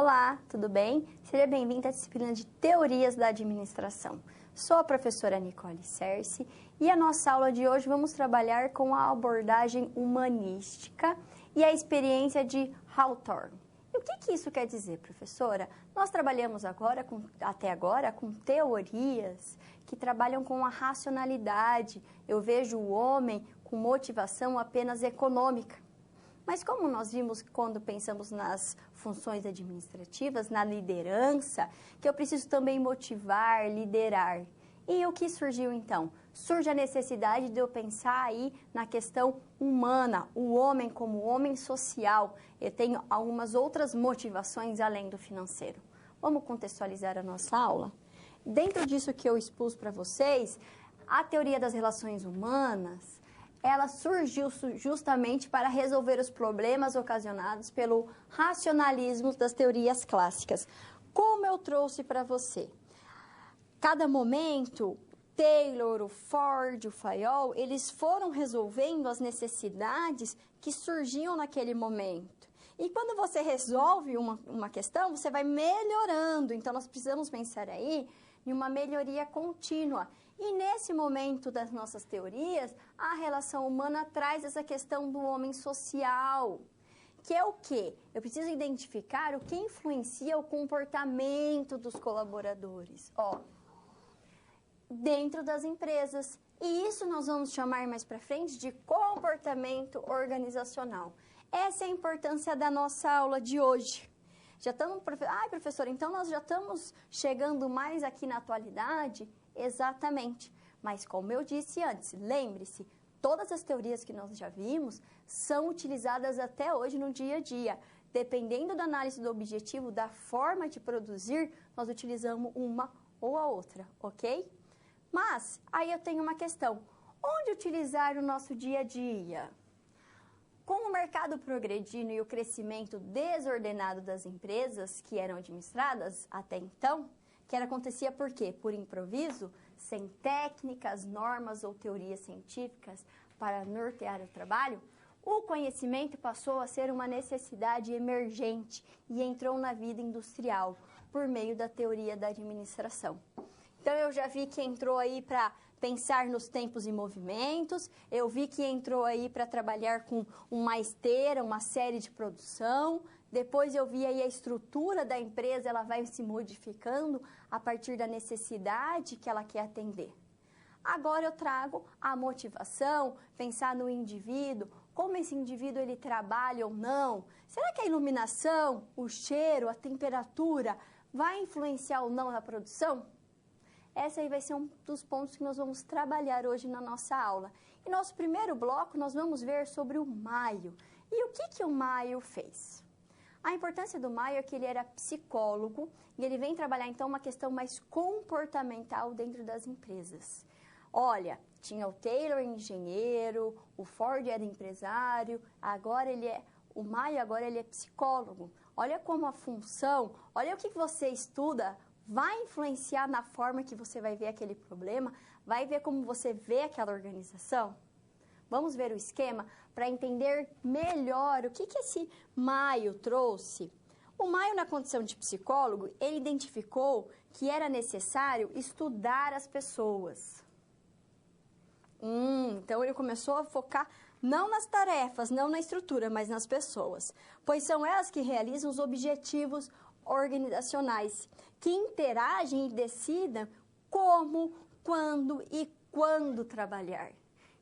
Olá, tudo bem? Seja bem-vindo à disciplina de Teorias da Administração. Sou a professora Nicole Cerci e a nossa aula de hoje vamos trabalhar com a abordagem humanística e a experiência de Hawthorne. E o que isso quer dizer, professora? Nós trabalhamos até agora com teorias que trabalham com a racionalidade. Eu vejo o homem com motivação apenas econômica. Mas como nós vimos quando pensamos nas funções administrativas, na liderança, que eu preciso também motivar, liderar. E o que surgiu então? Surge a necessidade de eu pensar aí na questão humana, o homem como homem social. Eu tenho algumas outras motivações além do financeiro. Vamos contextualizar a nossa aula? Dentro disso que eu expus para vocês, a teoria das relações humanas, ela surgiu justamente para resolver os problemas ocasionados pelo racionalismo das teorias clássicas. Como eu trouxe para você? Cada momento, Taylor, o Ford, o Fayol, eles foram resolvendo as necessidades que surgiam naquele momento. E quando você resolve uma questão, você vai melhorando. Então, nós precisamos pensar aí em uma melhoria contínua. E nesse momento das nossas teorias, a relação humana traz essa questão do homem social, que é o quê? Eu preciso identificar o que influencia o comportamento dos colaboradores, dentro das empresas. E isso nós vamos chamar mais para frente de comportamento organizacional. Essa é a importância da nossa aula de hoje. Já estamos, professora, então nós já estamos chegando mais aqui na atualidade? Exatamente. Mas como eu disse antes, lembre-se, todas as teorias que nós já vimos são utilizadas até hoje no dia a dia. Dependendo da análise do objetivo, da forma de produzir, nós utilizamos uma ou a outra, ok? Mas, aí eu tenho uma questão. Onde utilizar o nosso dia a dia? Com o mercado progredindo e o crescimento desordenado das empresas que eram administradas até então, que acontecia por quê? Por improviso, sem técnicas, normas ou teorias científicas para nortear o trabalho, o conhecimento passou a ser uma necessidade emergente e entrou na vida industrial por meio da teoria da administração. Então, eu já vi que entrou aí para pensar nos tempos e movimentos, eu vi que entrou aí para trabalhar com uma esteira, uma série de produção. Depois eu vi aí a estrutura da empresa, ela vai se modificando a partir da necessidade que ela quer atender. Agora eu trago a motivação, pensar no indivíduo, como esse indivíduo ele trabalha ou não. Será que a iluminação, o cheiro, a temperatura vai influenciar ou não na produção? Esse aí vai ser um dos pontos que nós vamos trabalhar hoje na nossa aula. E nosso primeiro bloco nós vamos ver sobre o Mayo. E o que o Mayo fez? A importância do Mayo é que ele era psicólogo e ele vem trabalhar, então, uma questão mais comportamental dentro das empresas. Olha, tinha o Taylor engenheiro, o Ford era empresário, o Mayo agora ele é psicólogo. Olha como a função, olha o que você estuda, vai influenciar na forma que você vai ver aquele problema, vai ver como você vê aquela organização. Vamos ver o esquema para entender melhor o que esse Mayo trouxe. O Mayo, na condição de psicólogo, ele identificou que era necessário estudar as pessoas. Então, ele começou a focar não nas tarefas, não na estrutura, mas nas pessoas, pois são elas que realizam os objetivos organizacionais, que interagem e decidam como, quando e quando trabalhar.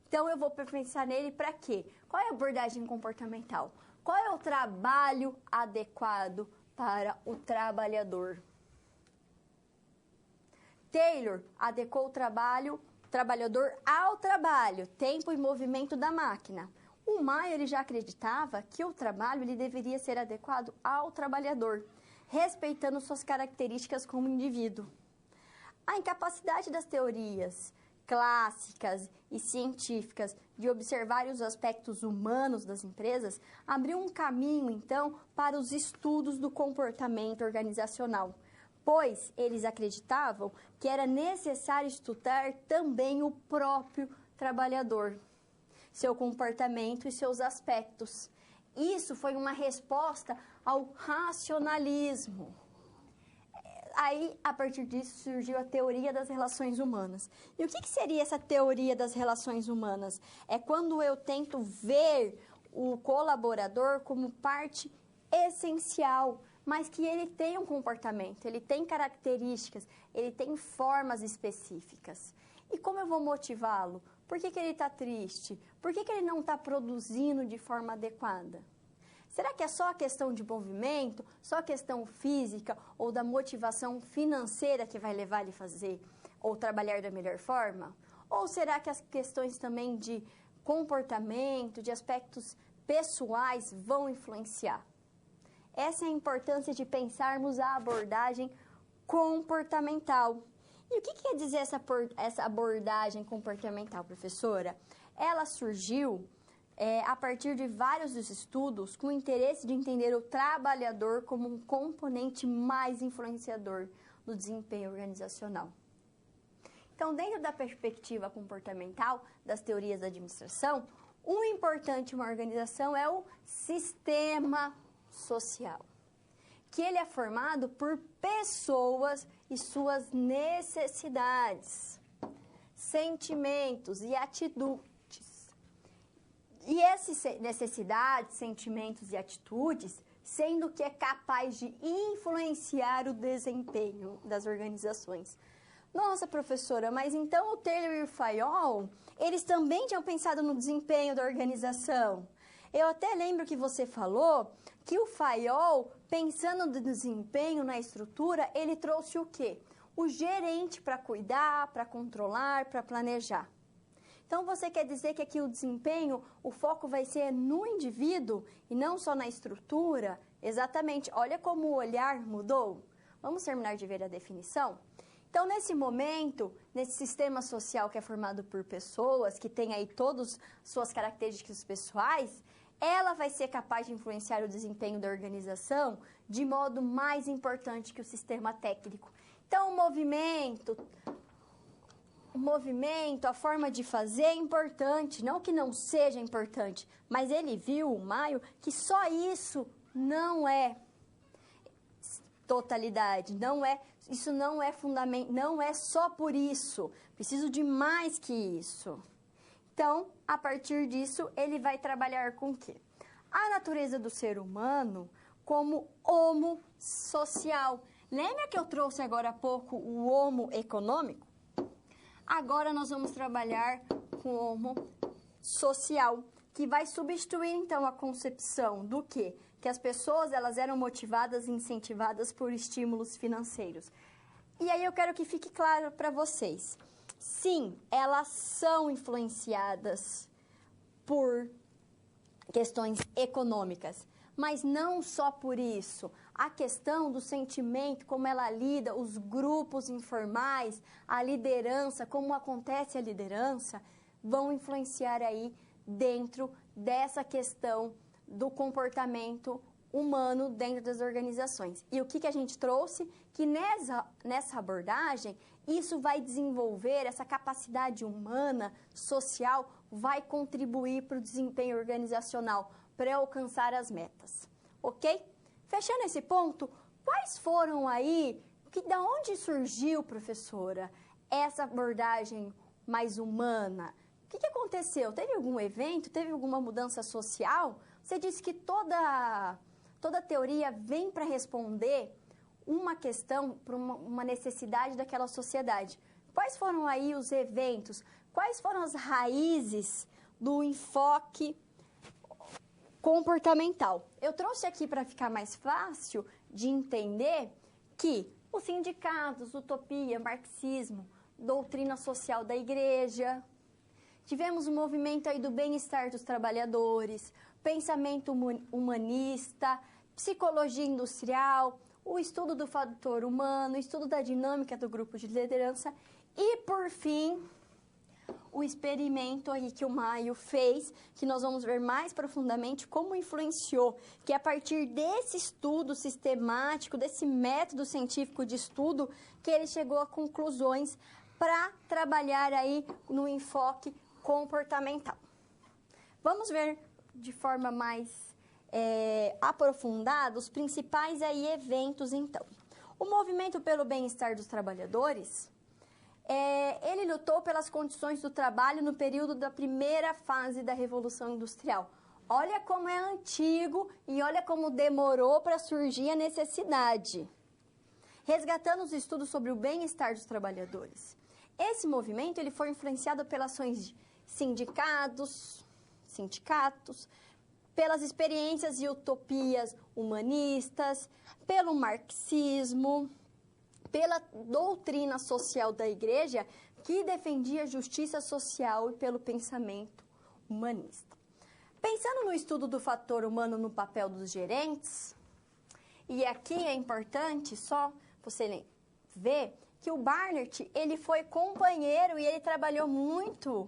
Então, eu vou pensar nele para quê? Qual é a abordagem comportamental? Qual é o trabalho adequado para o trabalhador? Taylor adequou o trabalhador ao trabalho, tempo e movimento da máquina. O Mayo ele já acreditava que o trabalho ele deveria ser adequado ao trabalhador, respeitando suas características como indivíduo. A incapacidade das teorias clássicas e científicas de observar os aspectos humanos das empresas abriu um caminho, então, para os estudos do comportamento organizacional, pois eles acreditavam que era necessário estudar também o próprio trabalhador, seu comportamento e seus aspectos. Isso foi uma resposta ao racionalismo. Aí, a partir disso, surgiu a teoria das relações humanas. E o que seria essa teoria das relações humanas? É quando eu tento ver o colaborador como parte essencial, mas que ele tem um comportamento, ele tem características, ele tem formas específicas. E como eu vou motivá-lo? Por que ele está triste? Por que ele não está produzindo de forma adequada? Será que é só a questão de movimento, só a questão física ou da motivação financeira que vai levar ele a fazer ou trabalhar da melhor forma? Ou será que as questões também de comportamento, de aspectos pessoais vão influenciar? Essa é a importância de pensarmos a abordagem comportamental. E o que quer dizer essa abordagem comportamental, professora? Ela surgiu a partir de vários estudos com o interesse de entender o trabalhador como um componente mais influenciador do desempenho organizacional. Então, dentro da perspectiva comportamental das teorias da administração, o importante em uma organização é o sistema social, que ele é formado por pessoas e suas necessidades, sentimentos e atitudes. E essas necessidades, sentimentos e atitudes, sendo que é capaz de influenciar o desempenho das organizações. Nossa, professora, mas então o Taylor e o Fayol, eles também tinham pensado no desempenho da organização. Eu até lembro que você falou que o Fayol, pensando no desempenho, na estrutura, ele trouxe o quê? O gerente para cuidar, para controlar, para planejar. Então, você quer dizer que aqui o desempenho, o foco vai ser no indivíduo e não só na estrutura? Exatamente. Olha como o olhar mudou. Vamos terminar de ver a definição? Então, nesse momento, nesse sistema social que é formado por pessoas, que tem aí todas suas características pessoais, ela vai ser capaz de influenciar o desempenho da organização de modo mais importante que o sistema técnico. Então, o movimento, a forma de fazer é importante, não que não seja importante, mas ele viu, o Maio, que só isso não é totalidade, isso não é fundamento, não é só por isso, preciso de mais que isso. Então, a partir disso, ele vai trabalhar com o quê? A natureza do ser humano como homo social. Lembra que eu trouxe agora há pouco o homo econômico? Agora nós vamos trabalhar com o homo social, que vai substituir então a concepção do quê? Que as pessoas elas eram motivadas e incentivadas por estímulos financeiros. E aí eu quero que fique claro para vocês. Sim, elas são influenciadas por questões econômicas, mas não só por isso. A questão do sentimento, como ela lida, os grupos informais, a liderança, como acontece a liderança, vão influenciar aí dentro dessa questão do comportamento humano dentro das organizações. E o que a gente trouxe? Que nessa abordagem, isso vai desenvolver, essa capacidade humana, social, vai contribuir para o desempenho organizacional, para alcançar as metas. Ok? Fechando esse ponto, quais foram aí, da onde surgiu, professora, essa abordagem mais humana? O que aconteceu? Teve algum evento? Teve alguma mudança social? Você disse que toda teoria vem para responder uma questão, para uma necessidade daquela sociedade. Quais foram aí os eventos? Quais foram as raízes do enfoque comportamental? Eu trouxe aqui para ficar mais fácil de entender que os sindicatos, utopia, marxismo, doutrina social da igreja, tivemos o movimento aí do bem-estar dos trabalhadores, pensamento humanista, psicologia industrial, o estudo do fator humano, o estudo da dinâmica do grupo de liderança e, por fim, o experimento aí que o Maio fez, que nós vamos ver mais profundamente como influenciou, que a partir desse estudo sistemático, desse método científico de estudo, que ele chegou a conclusões para trabalhar aí no enfoque comportamental. Vamos ver de forma mais aprofundado os principais aí eventos, então. O movimento pelo bem-estar dos trabalhadores, ele lutou pelas condições do trabalho no período da primeira fase da Revolução Industrial. Olha como é antigo e olha como demorou para surgir a necessidade. Resgatando os estudos sobre o bem-estar dos trabalhadores. Esse movimento ele foi influenciado pelas ações de sindicatos, pelas experiências e utopias humanistas, pelo marxismo, pela doutrina social da Igreja, que defendia a justiça social e pelo pensamento humanista. Pensando no estudo do fator humano no papel dos gerentes, e aqui é importante só você ver que o Barnett, ele foi companheiro e ele trabalhou muito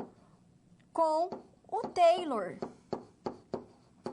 com o Taylor.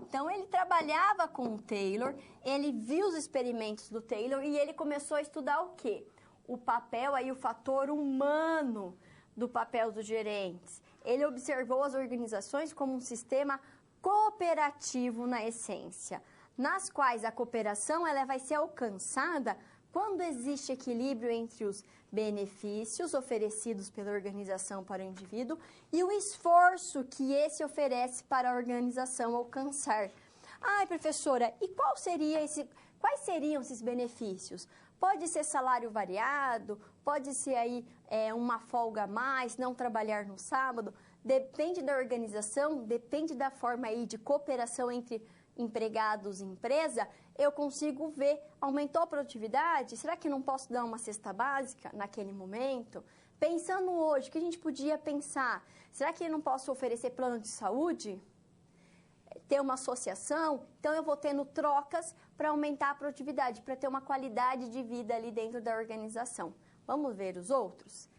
Então, ele trabalhava com o Taylor, ele viu os experimentos do Taylor e ele começou a estudar o quê? O papel aí, o fator humano do papel dos gerentes. Ele observou as organizações como um sistema cooperativo na essência, nas quais a cooperação ela vai ser alcançada quando existe equilíbrio entre os benefícios oferecidos pela organização para o indivíduo e o esforço que esse oferece para a organização alcançar. Ai, professora, e quais seriam esses benefícios? Pode ser salário variado, pode ser aí uma folga a mais, não trabalhar no sábado. Depende da organização, depende da forma aí de cooperação entre empregados e empresa, eu consigo ver, aumentou a produtividade? Será que não posso dar uma cesta básica naquele momento? Pensando hoje, o que a gente podia pensar? Será que eu não posso oferecer plano de saúde? Ter uma associação? Então, eu vou tendo trocas para aumentar a produtividade, para ter uma qualidade de vida ali dentro da organização. Vamos ver os outros?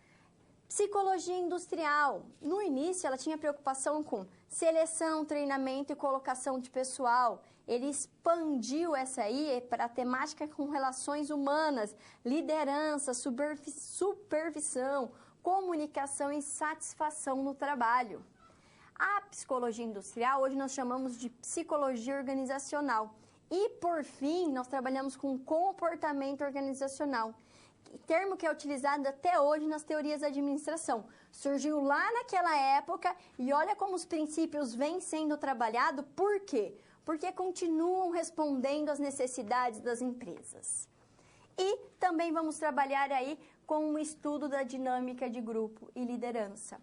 Psicologia industrial. No início, ela tinha preocupação com seleção, treinamento e colocação de pessoal. Ele expandiu essa aí para a temática com relações humanas, liderança, supervisão, comunicação e satisfação no trabalho. A psicologia industrial, hoje nós chamamos de psicologia organizacional. E, por fim, nós trabalhamos com comportamento organizacional, termo que é utilizado até hoje nas teorias da administração. Surgiu lá naquela época e olha como os princípios vêm sendo trabalhados. Por quê? Porque continuam respondendo às necessidades das empresas. E também vamos trabalhar aí com um estudo da dinâmica de grupo e liderança.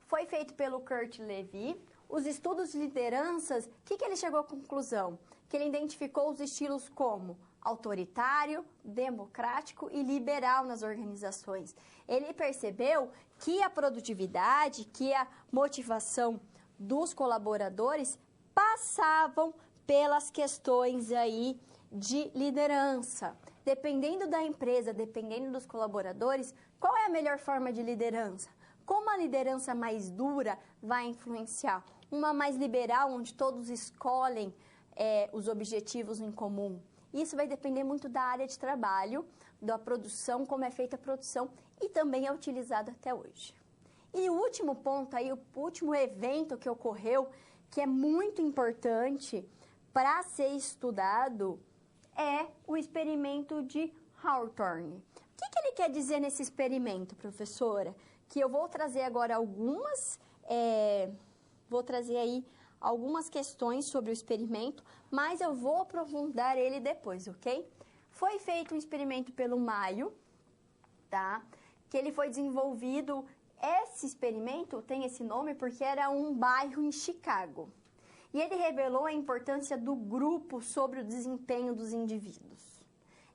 Foi feito pelo Kurt Lewin. Os estudos de lideranças, o que ele chegou à conclusão? Que ele identificou os estilos como autoritário, democrático e liberal nas organizações. Ele percebeu que a produtividade, que a motivação dos colaboradores passavam pelas questões aí de liderança. Dependendo da empresa, dependendo dos colaboradores, qual é a melhor forma de liderança? Como a liderança mais dura vai influenciar? Uma mais liberal, onde todos escolhem os objetivos em comum. Isso vai depender muito da área de trabalho, da produção, como é feita a produção e também é utilizado até hoje. E o último ponto aí, o último evento que ocorreu, que é muito importante para ser estudado, é o experimento de Hawthorne. O que ele quer dizer nesse experimento, professora? Que eu vou trazer agora algumas questões sobre o experimento, mas eu vou aprofundar ele depois, ok? Foi feito um experimento pelo Mayo, tá? Que ele foi desenvolvido, esse experimento tem esse nome porque era um bairro em Chicago. E ele revelou a importância do grupo sobre o desempenho dos indivíduos.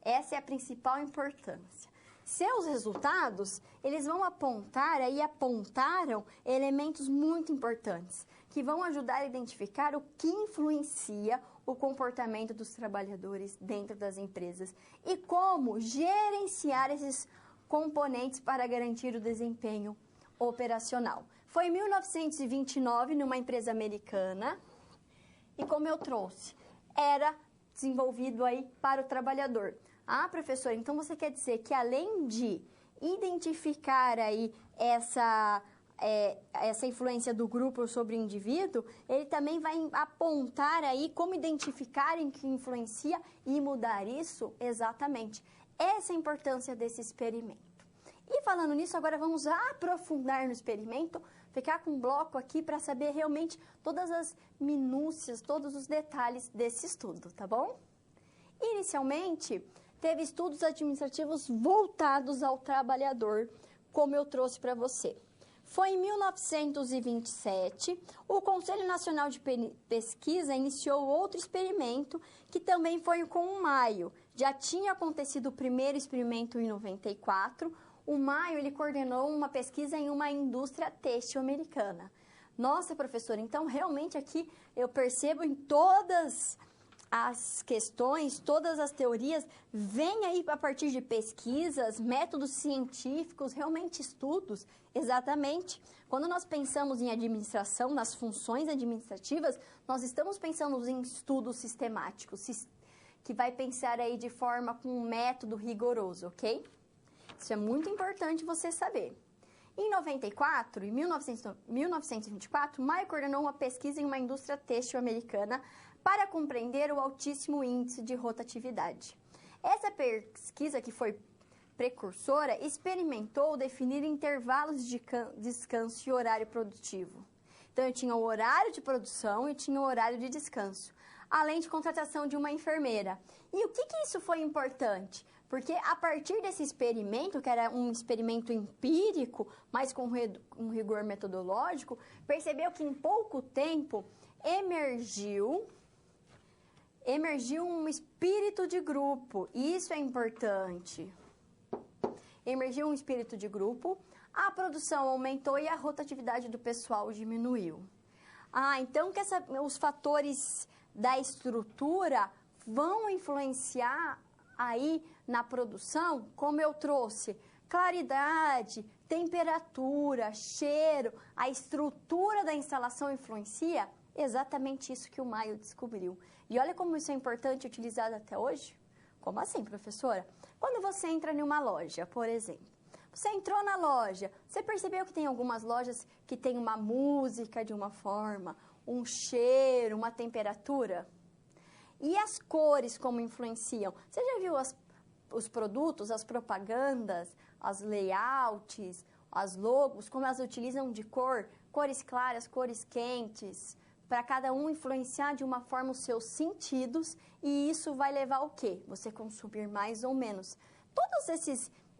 Essa é a principal importância. Seus resultados, eles vão apontaram elementos muito importantes, que vão ajudar a identificar o que influencia o comportamento dos trabalhadores dentro das empresas e como gerenciar esses componentes para garantir o desempenho operacional. Foi em 1929, numa empresa americana, e como eu trouxe, era desenvolvido aí para o trabalhador. Ah, professora, então você quer dizer que além de identificar aí essa influência do grupo sobre o indivíduo, ele também vai apontar aí como identificar em que influencia e mudar isso exatamente. Essa é a importância desse experimento. E falando nisso, agora vamos aprofundar no experimento, ficar com um bloco aqui para saber realmente todas as minúcias, todos os detalhes desse estudo, tá bom? Inicialmente, teve estudos administrativos voltados ao trabalhador, como eu trouxe para você. Foi em 1927, o Conselho Nacional de Pesquisa iniciou outro experimento, que também foi com o Mayo. Já tinha acontecido o primeiro experimento em 94. O Mayo, ele coordenou uma pesquisa em uma indústria têxtil americana. Nossa, professora, então realmente aqui eu percebo em todas as questões, todas as teorias, vêm aí a partir de pesquisas, métodos científicos, realmente estudos. Exatamente. Quando nós pensamos em administração, nas funções administrativas, nós estamos pensando em estudos sistemáticos, que vai pensar aí de forma com um método rigoroso, ok? Isso é muito importante você saber. Em 1924, Mayo coordenou uma pesquisa em uma indústria têxtil americana para compreender o altíssimo índice de rotatividade. Essa pesquisa, que foi precursora, experimentou definir intervalos de descanso e horário produtivo. Então, eu tinha o horário de produção e tinha o horário de descanso, além de contratação de uma enfermeira. E o que isso foi importante? Porque a partir desse experimento, que era um experimento empírico, mas com um rigor metodológico, percebeu que em pouco tempo emergiu um espírito de grupo. Isso é importante. Emergiu um espírito de grupo, a produção aumentou e a rotatividade do pessoal diminuiu. Então que os fatores da estrutura vão influenciar aí na produção, como eu trouxe, claridade, temperatura, cheiro, a estrutura da instalação influencia. Exatamente isso que o Mayo descobriu. E olha como isso é importante, utilizado até hoje. Como assim, professora? Quando você entra em uma loja, por exemplo, você entrou na loja, você percebeu que tem algumas lojas que tem uma música de uma forma, um cheiro, uma temperatura? E as cores como influenciam? Você já viu os produtos, as propagandas, as layouts, as logos, como elas utilizam de cor, cores claras, cores quentes, para cada um influenciar de uma forma os seus sentidos, e isso vai levar ao quê? Você consumir mais ou menos. Todas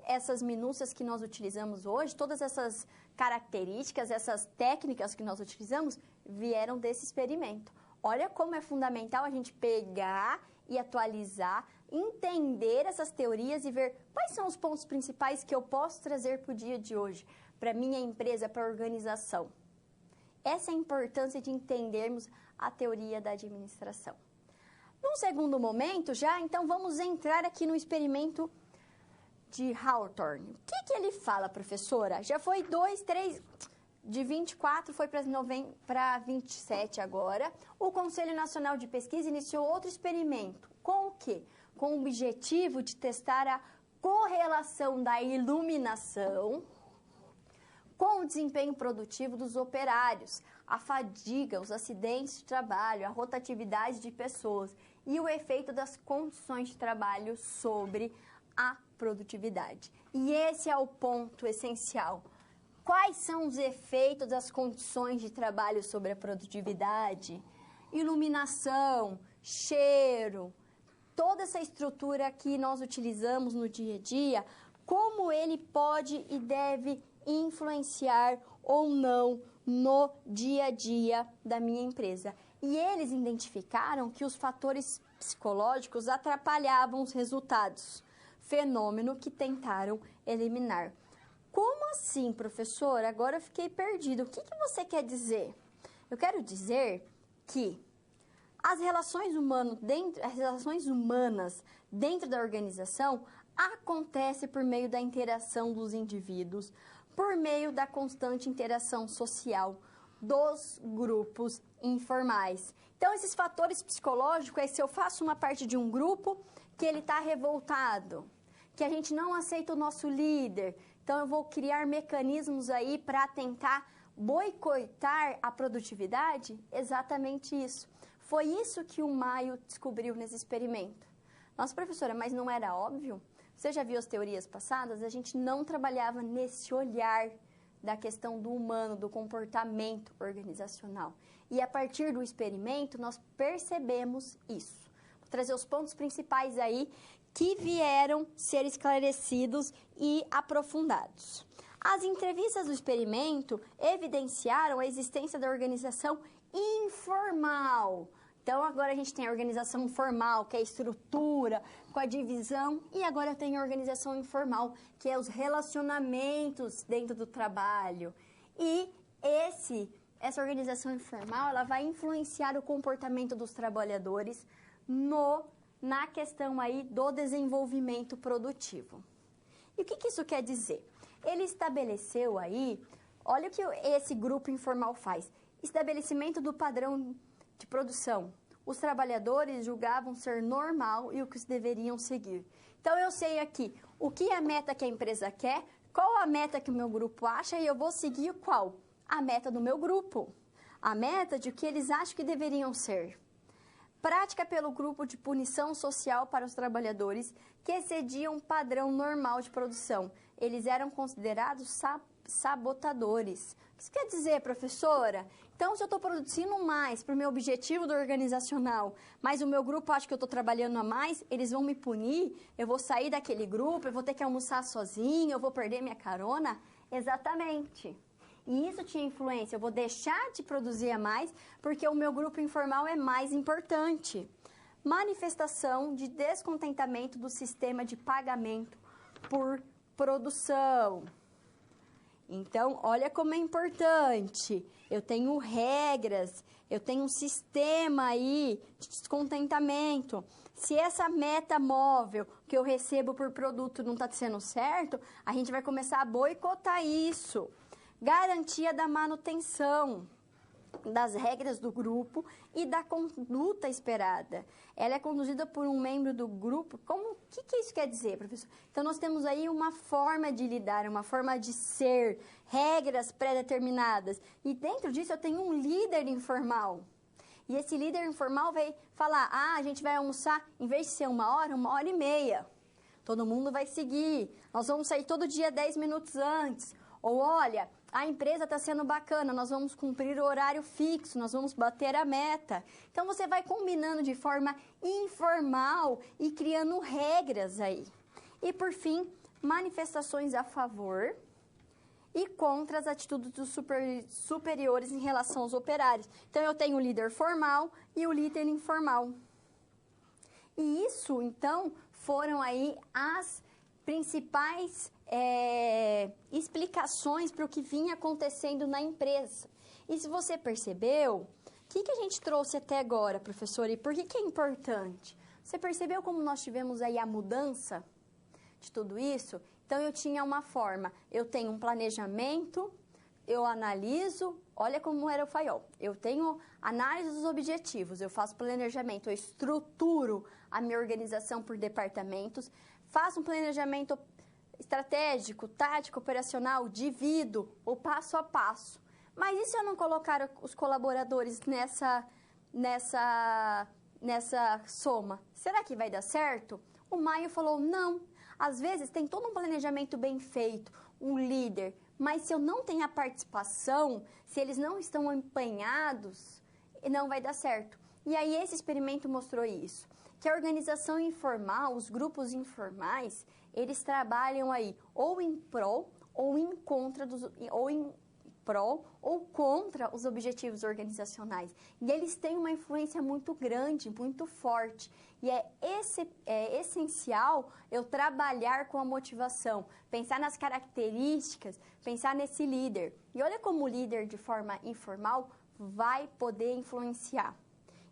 essas minúcias que nós utilizamos hoje, todas essas características, essas técnicas que nós utilizamos, vieram desse experimento. Olha como é fundamental a gente pegar e atualizar, entender essas teorias e ver quais são os pontos principais que eu posso trazer para o dia de hoje, para a minha empresa, para a organização. Essa é a importância de entendermos a teoria da administração. Num segundo momento, então vamos entrar aqui no experimento de Hawthorne. O que ele fala, professora? Já foi 3, de 24 foi para 27 agora. O Conselho Nacional de Pesquisa iniciou outro experimento. Com o quê? Com o objetivo de testar a correlação da iluminação com o desempenho produtivo dos operários, a fadiga, os acidentes de trabalho, a rotatividade de pessoas e o efeito das condições de trabalho sobre a produtividade. E esse é o ponto essencial. Quais são os efeitos das condições de trabalho sobre a produtividade? Iluminação, cheiro, toda essa estrutura que nós utilizamos no dia a dia, como ele pode e deve influenciar ou não no dia a dia da minha empresa. E eles identificaram que os fatores psicológicos atrapalhavam os resultados, fenômeno que tentaram eliminar. Como assim, professora? Agora eu fiquei perdida. O que você quer dizer? Eu quero dizer que as relações humanas dentro da organização acontecem por meio da interação dos indivíduos, por meio da constante interação social dos grupos informais. Então, esses fatores psicológicos é se eu faço uma parte de um grupo que ele está revoltado, que a gente não aceita o nosso líder. Então, eu vou criar mecanismos aí para tentar boicotar a produtividade? Exatamente isso. Foi isso que o Maio descobriu nesse experimento. Nossa, professora, mas não era óbvio? Você já viu as teorias passadas? A gente não trabalhava nesse olhar da questão do humano, do comportamento organizacional. E a partir do experimento, nós percebemos isso. Vou trazer os pontos principais aí que vieram ser esclarecidos e aprofundados. As entrevistas do experimento evidenciaram a existência da organização informal. Então, agora a gente tem a organização formal, que é a estrutura, com a divisão, e agora tem a organização informal, que é os relacionamentos dentro do trabalho. E essa organização informal, ela vai influenciar o comportamento dos trabalhadores na questão aí do desenvolvimento produtivo. E o que isso quer dizer? Ele estabeleceu aí, olha o que esse grupo informal faz, estabelecimento do padrão de produção. Os trabalhadores julgavam ser normal e o que deveriam seguir. Então, eu sei aqui o que é a meta que a empresa quer, qual a meta que o meu grupo acha e eu vou seguir qual? A meta do meu grupo. A meta de que eles acham que deveriam ser. Prática pelo grupo de punição social para os trabalhadores que excediam o padrão normal de produção. Eles eram considerados sabotadores. O que isso quer dizer, professora? Então, se eu estou produzindo mais para o meu objetivo do organizacional, mas o meu grupo acha que eu estou trabalhando a mais, eles vão me punir, eu vou sair daquele grupo, eu vou ter que almoçar sozinho, eu vou perder minha carona? Exatamente. E isso tinha influência, eu vou deixar de produzir a mais, porque o meu grupo informal é mais importante. Manifestação de descontentamento do sistema de pagamento por produção. Então, olha como é importante. Eu tenho regras, eu tenho um sistema aí de descontentamento. Se essa meta móvel que eu recebo por produto não está sendo certo, a gente vai começar a boicotar isso. Garantia da manutenção das regras do grupo e da conduta esperada. Ela é conduzida por um membro do grupo. O que isso quer dizer, professor? Então, nós temos aí uma forma de lidar, uma forma de ser, regras pré-determinadas. E dentro disso, eu tenho um líder informal. E esse líder informal vai falar, a gente vai almoçar, em vez de ser 1 hora e meia. Todo mundo vai seguir. Nós vamos sair todo dia 10 minutos antes. Ou, olha, a empresa está sendo bacana, nós vamos cumprir o horário fixo, nós vamos bater a meta. Então, você vai combinando de forma informal e criando regras aí. E, por fim, manifestações a favor e contra as atitudes dos superiores em relação aos operários. Então, eu tenho o líder formal e o líder informal. E isso, então, foram aí as principais explicações para o que vinha acontecendo na empresa. E se você percebeu, o que a gente trouxe até agora, professora, e por que é importante? Você percebeu como nós tivemos aí a mudança de tudo isso? Então, eu tinha uma forma, eu tenho um planejamento, eu analiso, olha como era o FAIOL, eu tenho análise dos objetivos, eu faço planejamento, eu estruturo a minha organização por departamentos, faço um planejamento estratégico, tático, operacional, divido o passo a passo. Mas e se eu não colocar os colaboradores nessa soma? Será que vai dar certo? O Maio falou, não. Às vezes tem todo um planejamento bem feito, um líder, mas se eu não tenho a participação, se eles não estão empenhados, não vai dar certo. E aí esse experimento mostrou isso, que a organização informal, os grupos informais, eles trabalham aí ou em prol ou em contra ou contra os objetivos organizacionais. E eles têm uma influência muito grande, muito forte. E é essencial eu trabalhar com a motivação, pensar nas características, pensar nesse líder. E olha como o líder de forma informal vai poder influenciar.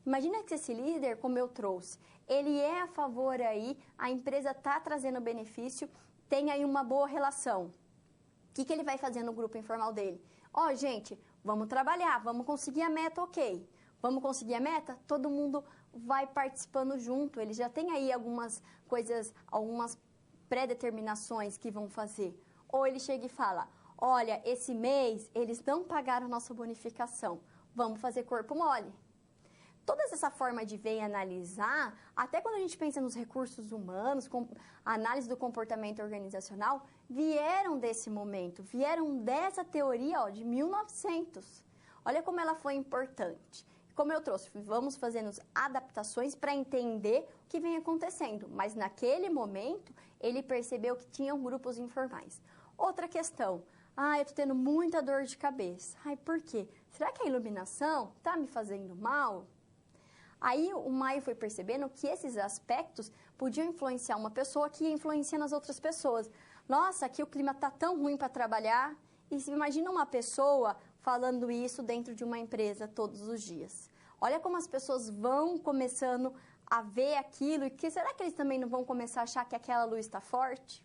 Imagina que esse líder, como eu trouxe, ele é a favor aí, a empresa está trazendo benefício, tem aí uma boa relação. O que ele vai fazer no grupo informal dele? Gente, vamos trabalhar, vamos conseguir a meta, ok. Vamos conseguir a meta? Todo mundo vai participando junto. Ele já tem aí algumas coisas, algumas pré-determinações que vão fazer. Ou ele chega e fala, olha, esse mês eles não pagaram nossa bonificação, vamos fazer corpo mole. Toda essa forma de ver e analisar, até quando a gente pensa nos recursos humanos, com a análise do comportamento organizacional, vieram desse momento, vieram dessa teoria de 1900. Olha como ela foi importante. Como eu trouxe, vamos fazendo adaptações para entender o que vem acontecendo. Mas naquele momento, ele percebeu que tinham grupos informais. Outra questão. Eu estou tendo muita dor de cabeça. Por quê? Será que a iluminação está me fazendo mal? Aí o Maio foi percebendo que esses aspectos podiam influenciar uma pessoa que influencia nas outras pessoas. Nossa, aqui o clima está tão ruim para trabalhar. E se imagina uma pessoa falando isso dentro de uma empresa todos os dias. Olha como as pessoas vão começando a ver aquilo. E será que eles também não vão começar a achar que aquela luz está forte?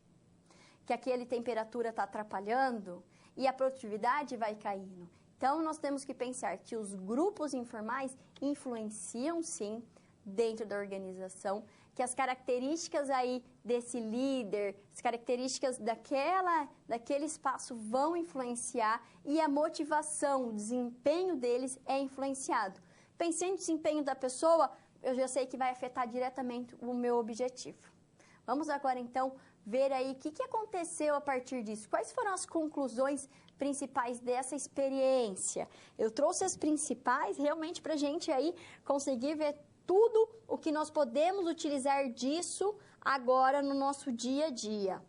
Que aquela temperatura está atrapalhando? E a produtividade vai caindo. Então, nós temos que pensar que os grupos informais influenciam, sim, dentro da organização, que as características aí desse líder, as características daquele espaço vão influenciar e a motivação, o desempenho deles é influenciado. Pensei no desempenho da pessoa, eu já sei que vai afetar diretamente o meu objetivo. Vamos agora, então, ver aí o que aconteceu a partir disso. Quais foram as conclusões principais dessa experiência? Eu trouxe as principais realmente para a gente aí conseguir ver tudo o que nós podemos utilizar disso agora no nosso dia a dia.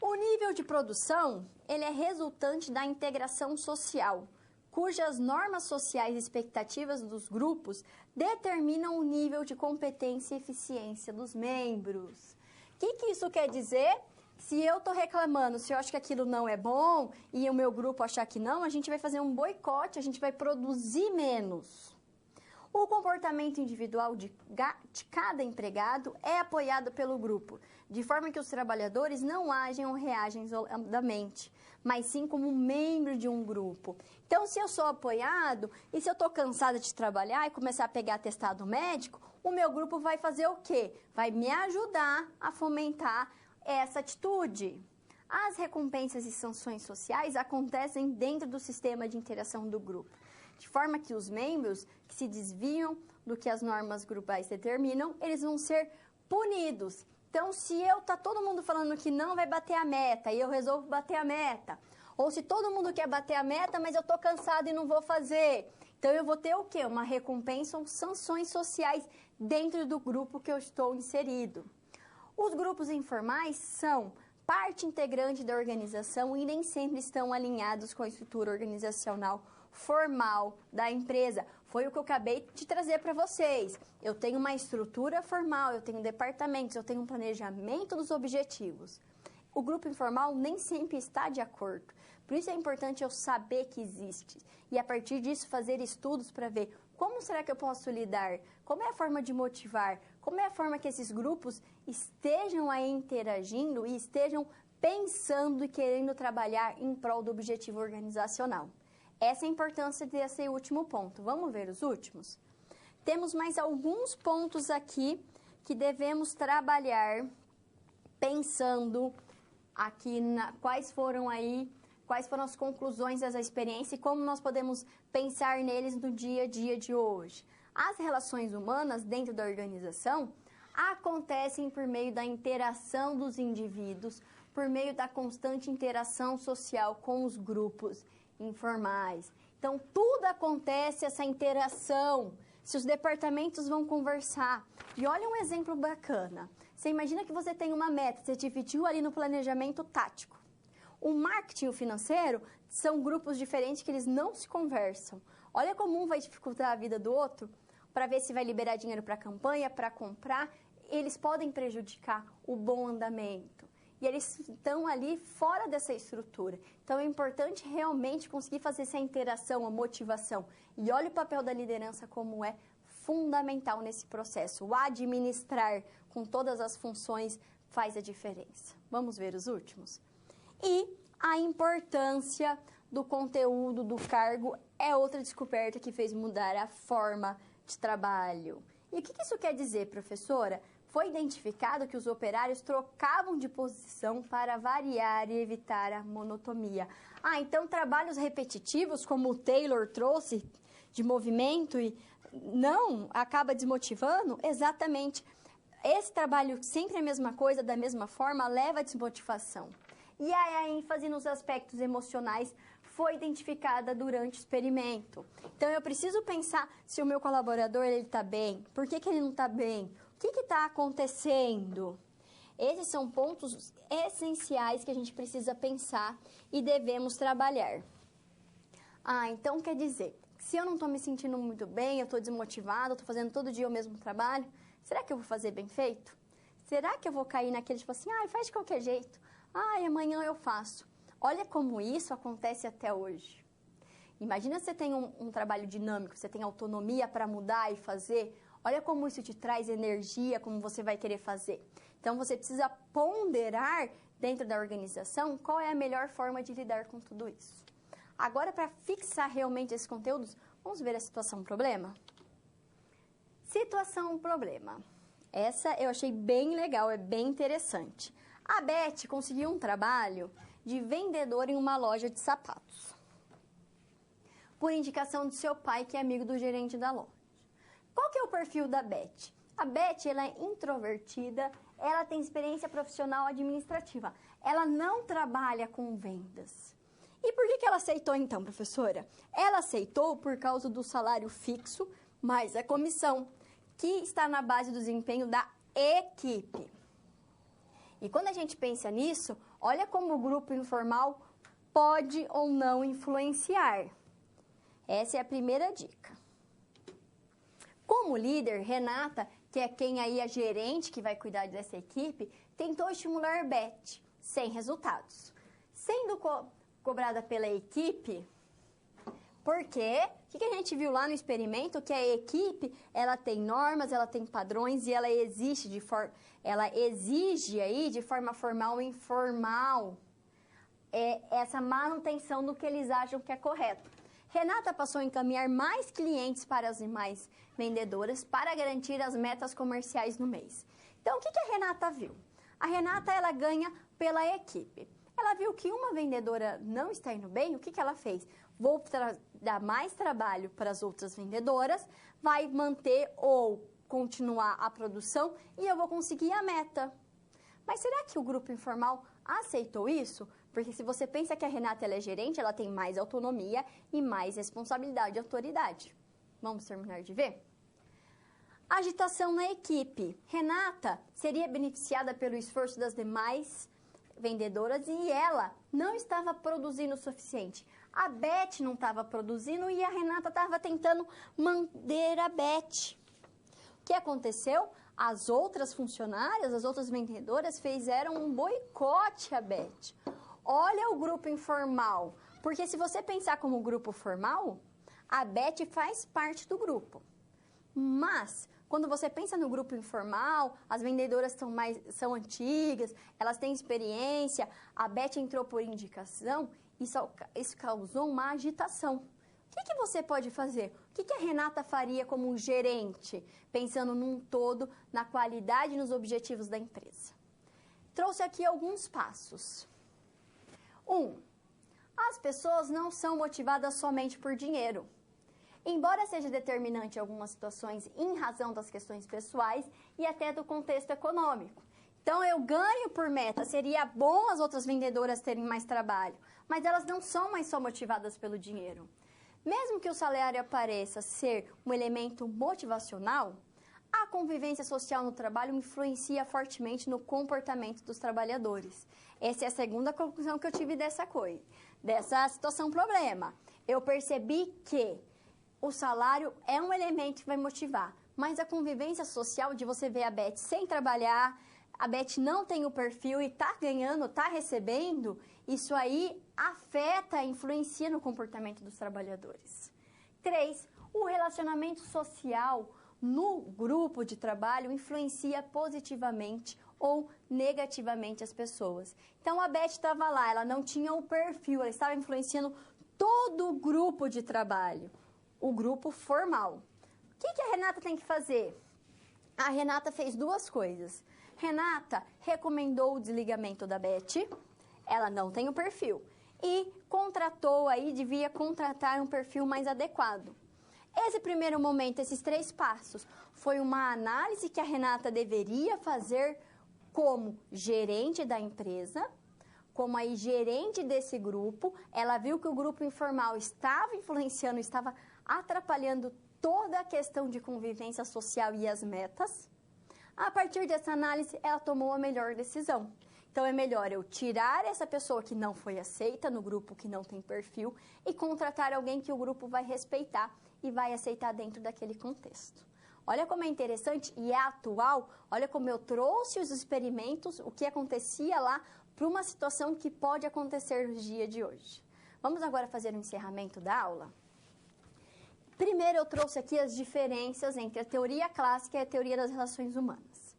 O nível de produção, ele é resultante da integração social, cujas normas sociais e expectativas dos grupos determinam o nível de competência e eficiência dos membros. O que isso quer dizer? Se eu estou reclamando, se eu acho que aquilo não é bom e o meu grupo achar que não, a gente vai fazer um boicote, a gente vai produzir menos. O comportamento individual de cada empregado é apoiado pelo grupo, de forma que os trabalhadores não agem ou reagem isoladamente, mas sim como membro de um grupo. Então, se eu sou apoiado e se eu estou cansada de trabalhar e começar a pegar atestado médico, o meu grupo vai fazer o quê? Vai me ajudar a fomentar essa atitude. As recompensas e sanções sociais acontecem dentro do sistema de interação do grupo, de forma que os membros que se desviam do que as normas grupais determinam, eles vão ser punidos. Então, se tá todo mundo falando que não vai bater a meta e eu resolvo bater a meta, ou se todo mundo quer bater a meta, mas eu estou cansado e não vou fazer, então eu vou ter o quê? Uma recompensa ou sanções sociais dentro do grupo que eu estou inserido. Os grupos informais são parte integrante da organização e nem sempre estão alinhados com a estrutura organizacional formal da empresa. Foi o que eu acabei de trazer para vocês. Eu tenho uma estrutura formal, eu tenho departamentos, eu tenho um planejamento dos objetivos. O grupo informal nem sempre está de acordo. Por isso é importante eu saber que existe e, a partir disso, fazer estudos para ver como será que eu posso lidar, como é a forma de motivar, como é a forma que esses grupos estejam aí interagindo e estejam pensando e querendo trabalhar em prol do objetivo organizacional. Essa é a importância desse último ponto. Vamos ver os últimos? Temos mais alguns pontos aqui que devemos trabalhar pensando aqui quais foram as conclusões dessa experiência e como nós podemos pensar neles no dia a dia de hoje. As relações humanas dentro da organização acontecem por meio da interação dos indivíduos, por meio da constante interação social com os grupos informais. Então, tudo acontece essa interação, se os departamentos vão conversar. E olha um exemplo bacana. Você imagina que você tem uma meta, você dividiu ali no planejamento tático. O marketing e o financeiro são grupos diferentes que eles não se conversam. Olha como um vai dificultar a vida do outro para ver se vai liberar dinheiro para a campanha, para comprar. Eles podem prejudicar o bom andamento. E eles estão ali fora dessa estrutura. Então, é importante realmente conseguir fazer essa interação, a motivação. E olha o papel da liderança como é fundamental nesse processo. O administrar com todas as funções faz a diferença. Vamos ver os últimos? E a importância do conteúdo do cargo é outra descoberta que fez mudar a forma de trabalho. E o que isso quer dizer, professora? foi identificado que os operários trocavam de posição para variar e evitar a monotonia. Então trabalhos repetitivos, como o Taylor trouxe, de movimento, e não acaba desmotivando? Exatamente. Esse trabalho sempre a mesma coisa, da mesma forma, leva à desmotivação. E aí a ênfase nos aspectos emocionais foi identificada durante o experimento. Então, eu preciso pensar se o meu colaborador está bem, por que ele não está bem, o que está acontecendo. Esses são pontos essenciais que a gente precisa pensar e devemos trabalhar. Então quer dizer, se eu não estou me sentindo muito bem, eu estou desmotivada, estou fazendo todo dia o mesmo trabalho, será que eu vou fazer bem feito? Será que eu vou cair naquele tipo assim, faz de qualquer jeito, amanhã eu faço. Olha como isso acontece até hoje. Imagina você tem um trabalho dinâmico, você tem autonomia para mudar e fazer. Olha como isso te traz energia, como você vai querer fazer. Então, você precisa ponderar dentro da organização qual é a melhor forma de lidar com tudo isso. Agora, para fixar realmente esses conteúdos, vamos ver a situação-problema? Situação-problema. Essa eu achei bem legal, é bem interessante. A Beth conseguiu um trabalho de vendedora em uma loja de sapatos, por indicação de seu pai, que é amigo do gerente da loja. Qual que é o perfil da Beth? A Beth, ela é introvertida, ela tem experiência profissional administrativa, ela não trabalha com vendas. E por que ela aceitou então, professora? Ela aceitou por causa do salário fixo, mais a comissão, que está na base do desempenho da equipe. E quando a gente pensa nisso, olha como o grupo informal pode ou não influenciar. Essa é a primeira dica. Como líder, Renata, que é quem aí é gerente que vai cuidar dessa equipe, tentou estimular Beth, sem resultados. Sendo cobrada pela equipe, porque o que a gente viu lá no experimento? Que a equipe, ela tem normas, ela tem padrões e ela exige aí de forma formal ou informal essa manutenção do que eles acham que é correto. Renata passou a encaminhar mais clientes para as demais vendedoras para garantir as metas comerciais no mês. Então, o que a Renata viu? A Renata, ela ganha pela equipe. Ela viu que uma vendedora não está indo bem, o que ela fez? Vou dar mais trabalho para as outras vendedoras, vai manter ou continuar a produção e eu vou conseguir a meta. Mas será que o grupo informal aceitou isso? Porque se você pensa que a Renata ela é gerente, ela tem mais autonomia e mais responsabilidade e autoridade. Vamos terminar de ver? Agitação na equipe. Renata seria beneficiada pelo esforço das demais vendedoras e ela não estava produzindo o suficiente. A Beth não estava produzindo e a Renata estava tentando manter a Beth. O que aconteceu? As outras funcionárias, as outras vendedoras fizeram um boicote à Beth. Olha o grupo informal, porque se você pensar como grupo formal, a Beth faz parte do grupo. Mas, quando você pensa no grupo informal, as vendedoras são antigas, elas têm experiência, a Beth entrou por indicação, isso causou uma agitação. O que você pode fazer? O que a Renata faria como um gerente, pensando num todo, na qualidade e nos objetivos da empresa? Trouxe aqui alguns passos. 1. As pessoas não são motivadas somente por dinheiro. Embora seja determinante em algumas situações em razão das questões pessoais e até do contexto econômico. Então, eu ganho por meta, seria bom as outras vendedoras terem mais trabalho, mas elas não são mais só motivadas pelo dinheiro. Mesmo que o salário pareça ser um elemento motivacional, a convivência social no trabalho influencia fortemente no comportamento dos trabalhadores. Essa é a segunda conclusão que eu tive dessa situação-problema. Eu percebi que o salário é um elemento que vai motivar, mas a convivência social de você ver a Beth sem trabalhar, a Beth não tem o perfil e está ganhando, está recebendo, isso aí afeta, influencia no comportamento dos trabalhadores. 3. O relacionamento social no grupo de trabalho influencia positivamente ou negativamente as pessoas. Então, a Beth estava lá, ela não tinha o perfil, ela estava influenciando todo o grupo de trabalho, o grupo formal. O que a Renata tem que fazer? a Renata fez duas coisas. Renata recomendou o desligamento da Beth, ela não tem o perfil, e contratou aí, devia contratar um perfil mais adequado. Esse primeiro momento, esses 3 passos, foi uma análise que a Renata deveria fazer como gerente da empresa, como aí gerente desse grupo. Ela viu que o grupo informal estava influenciando, estava atrapalhando toda a questão de convivência social e as metas. A partir dessa análise, ela tomou a melhor decisão. Então, é melhor eu tirar essa pessoa que não foi aceita no grupo, que não tem perfil, e contratar alguém que o grupo vai respeitar e vai aceitar dentro daquele contexto. Olha como é interessante e é atual, olha como eu trouxe os experimentos, o que acontecia lá, para uma situação que pode acontecer no dia de hoje. Vamos agora fazer o encerramento da aula? Primeiro, eu trouxe aqui as diferenças entre a teoria clássica e a teoria das relações humanas.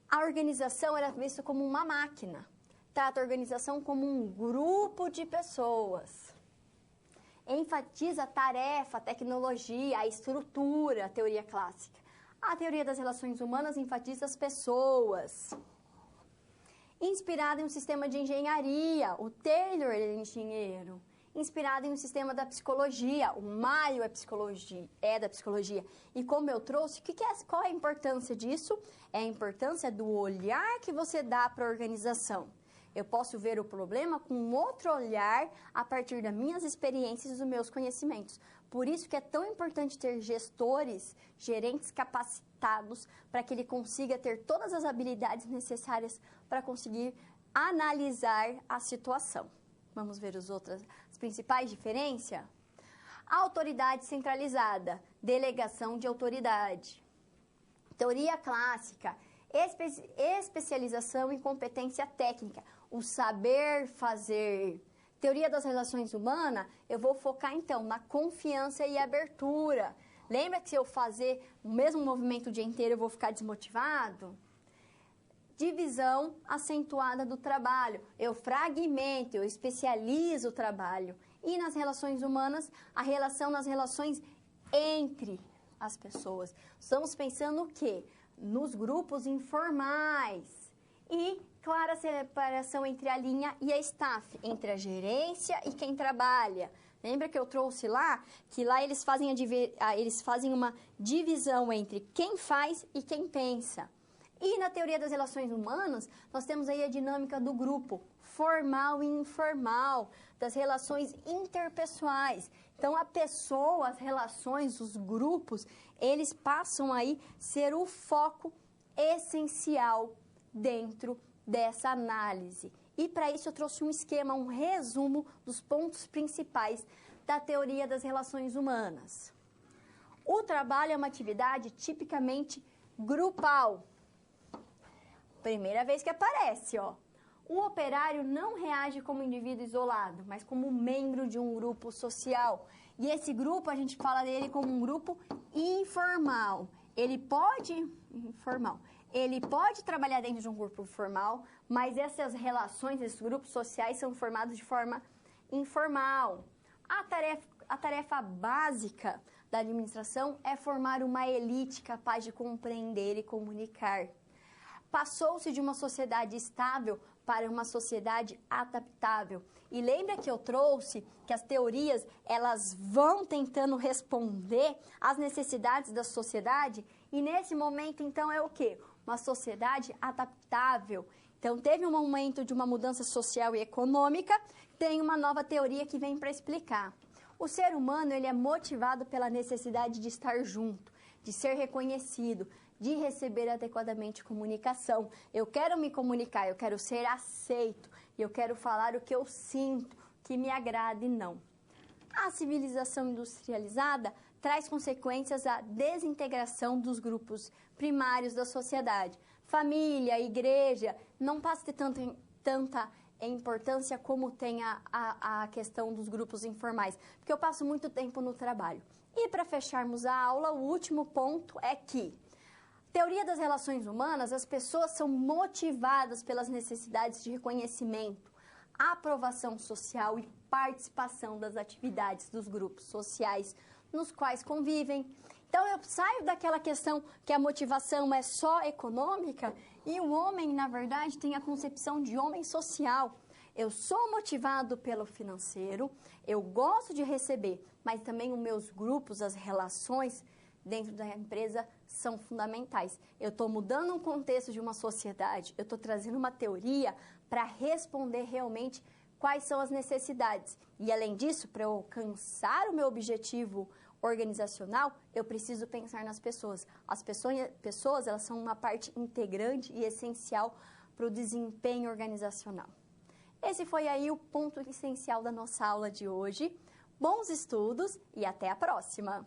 A organização era vista como uma máquina, trata a organização como um grupo de pessoas. Enfatiza a tarefa, a tecnologia, a estrutura, a teoria clássica. A teoria das relações humanas enfatiza as pessoas. Inspirada em um sistema de engenharia, o Taylor é engenheiro. Inspirada em um sistema da psicologia, o Maio é da psicologia. E como eu trouxe, qual é a importância disso? É a importância do olhar que você dá para a organização. Eu posso ver o problema com um outro olhar a partir das minhas experiências e dos meus conhecimentos. Por isso que é tão importante ter gestores, gerentes capacitados, para que ele consiga ter todas as habilidades necessárias para conseguir analisar a situação. Vamos ver as principais diferenças? A autoridade centralizada, delegação de autoridade. Teoria clássica, especialização em competência técnica, o saber fazer. Teoria das relações humanas, eu vou focar então na confiança e abertura. Lembra que se eu fazer o mesmo movimento o dia inteiro eu vou ficar desmotivado? Divisão acentuada do trabalho. Eu fragmento, eu especializo o trabalho. E nas relações humanas, a relação nas relações entre as pessoas. Estamos pensando o quê? Nos grupos informais. E clara separação entre a linha e a staff, entre a gerência e quem trabalha. Lembra que eu trouxe lá? Que lá eles fazem uma divisão entre quem faz e quem pensa. E na teoria das relações humanas, nós temos aí a dinâmica do grupo, formal e informal, das relações interpessoais. Então, a pessoa, as relações, os grupos, eles passam aí a ser o foco essencial dentro dessa análise. E para isso eu trouxe um esquema, um resumo dos pontos principais da teoria das relações humanas. O trabalho é uma atividade tipicamente grupal. Primeira vez que aparece, ó. O operário não reage como indivíduo isolado, mas como membro de um grupo social. E esse grupo, a gente fala dele como um grupo informal. Ele pode trabalhar dentro de um grupo formal, mas essas relações, esses grupos sociais são formados de forma informal. A tarefa básica da administração é formar uma elite capaz de compreender e comunicar. Passou-se de uma sociedade estável para uma sociedade adaptável. E lembra que eu trouxe que as teorias, elas vão tentando responder às necessidades da sociedade? E nesse momento, então, é o quê? Uma sociedade adaptável. Então, teve um momento de uma mudança social e econômica, tem uma nova teoria que vem para explicar. O ser humano, ele é motivado pela necessidade de estar junto, de ser reconhecido, de receber adequadamente comunicação. Eu quero me comunicar, eu quero ser aceito, eu quero falar o que eu sinto, que me agrada e não. A civilização industrializada traz consequências à desintegração dos grupos primários da sociedade. Família, igreja, não passa a ter tanta importância como tem a questão dos grupos informais, porque eu passo muito tempo no trabalho. E para fecharmos a aula, o último ponto é que teoria das relações humanas, as pessoas são motivadas pelas necessidades de reconhecimento, aprovação social e participação das atividades dos grupos sociais nos quais convivem. Então, eu saio daquela questão que a motivação é só econômica e o homem, na verdade, tem a concepção de homem social. Eu sou motivado pelo financeiro, eu gosto de receber, mas também os meus grupos, as relações dentro da empresa são fundamentais. Eu estou mudando um contexto de uma sociedade, eu estou trazendo uma teoria para responder realmente quais são as necessidades. E, além disso, para eu alcançar o meu objetivo organizacional, eu preciso pensar nas pessoas. As pessoas elas são uma parte integrante e essencial para o desempenho organizacional. Esse foi aí o ponto essencial da nossa aula de hoje. Bons estudos e até a próxima!